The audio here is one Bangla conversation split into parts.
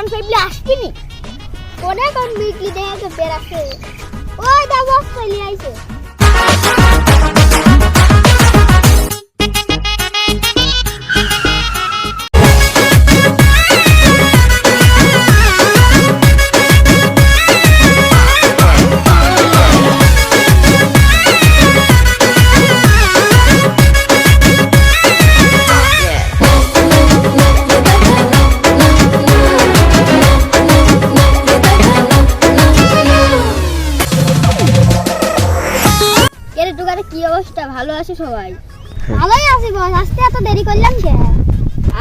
দোকান পাইলে আসছিনি কোনে কোন বিক্রি দেখে বেরাছে ওই দা বস চলে আইছে কি অবস্থা ভালো আছে সবাই ভালোই আছি বস আজকে এত দেরি করলাম কেন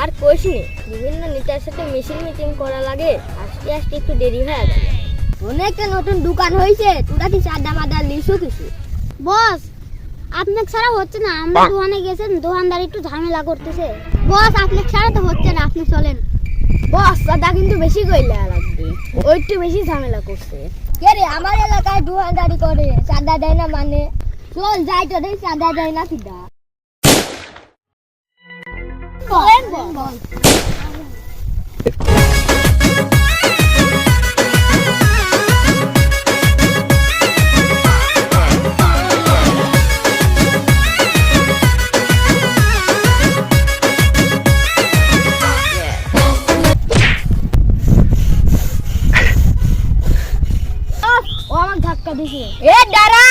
আর কইছি বিভিন্ন নেতার সাথে মিটিং করা লাগে আজকে একটু দেরি হয়ে গেল অনেক নতুন দোকান হইছে তোরা কি চাঁদা মাদা লিসু কিছু বস আপনাকে ছাড়া হচ্ছে না আমরা দোকানে গেছেন দোকানদার একটু ঝামেলা করতেছে বস আপনাকে ছাড়া তো হচ্ছে না আপনি চলেন বস চাঁদা কিন্তু বেশি কইলা লাগবে ওই একটু বেশি ঝামেলা করছে কে রে আমার এলাকায় দোকানদারি করে চাঁদা দেয় না মানে চল যাই তো দেই চাঁদা দেয় না সিধা বলেন বল ও আমাকে ধাক্কা দিছে এ দাঁড়া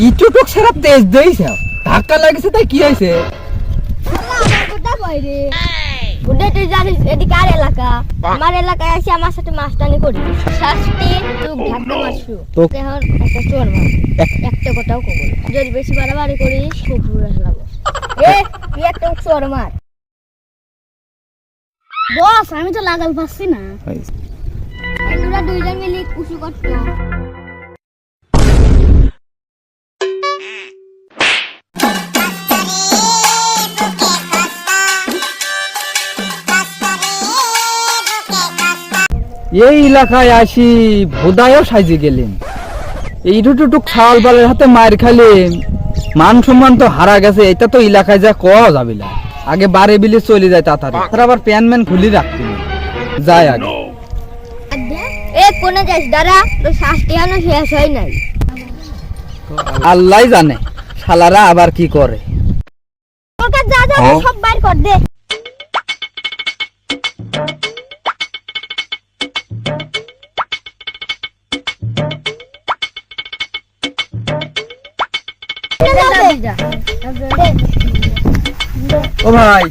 ইটুটুক সারা তেজ দেইছে ধাক্কা লাগিছে তাই কি হইছে তুই জানিস এদিকে আর এলাকা আমার এলাকায় এসে আমার সাথে মাস্টানি করি শাস্তি তুই ধাক্কা মারছু এখন একটা চোর মার একটা কথাও কব যদি বেশি বাড়াবাড়ি করিস খুব বুড়া লাগবে এ তুই একটা চোর মার বস আমি তো লাগাল পাচ্ছি না তোরা দুইজন মিলে কুশি করতো এই এলাকায় আসি বোধায়ও সাইজে গেলেন এই টুটুক ছাল বালের হাতে মার খালেন মান সম্মান তো হারা গেছে এটা তো এলাকায় যা কওয়া যাবে না আগে বারে বিলে চলে যায় তাড়াতাড়ি তার আবার প্যান ম্যান খুলি রাখতে যায় আগে এ কোনে যাস দাঁড়া তো শাস্তি এখনো শেষ হয় নাই আল্লাহ জানে শালারা আবার কি করে ওকে যা যা সব বাইর কর দে ও ভাই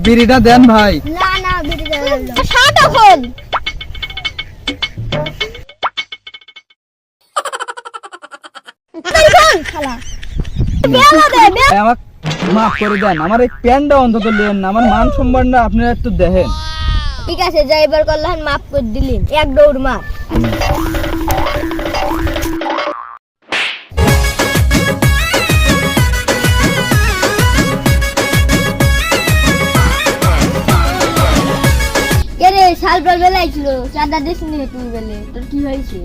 বিড়িটা দেন ভাই না না বিড়ি দেন শাট এখন খালা আমাকে মাফ করে দেন আমার এই প্যানটা অন্তত নেন আমার মান সম্মানটা আপনারা একটু দেখেন ঠিক আছে যাই এবার করলেন মাফ করে দিলেন এক দৌড় মার শাল বল বেলাইছিল চাঁদা দিছিনি তুই বেলে তোর কি হইছে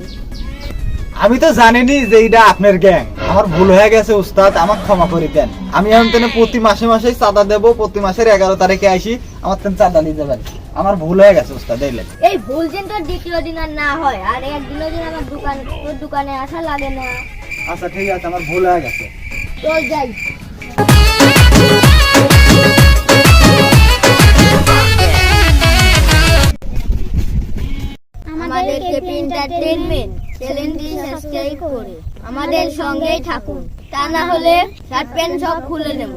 আমি তো জানিনি যে এটা আপনার গ্যাং আমার ভুল হয়ে গেছে উস্তাদ আমাকে ক্ষমা করে দেন আমি এখন তেনে প্রতি মাসে মাসে চাঁদা দেব প্রতি মাসের 11 তারিখে আসি আমার তেন চাঁদা নিতে পারি আমার ভুল হয়ে গেছে উস্তাদ এই ভুল যেন তোর দ্বিতীয় দিন আর না হয় আর একদিনও যেন আমার তোর দোকানে আসা লাগে না আচ্ছা ঠিক আছে আমার ভুল হয়ে গেছে চল যাই আমাদের কেপি এন্টারটেইনমেন্ট চ্যানেলটি সাবস্ক্রাইব করে আমাদের সঙ্গেই থাকুন তা না হলে শার্ট প্যান্ট সব খুলে নেব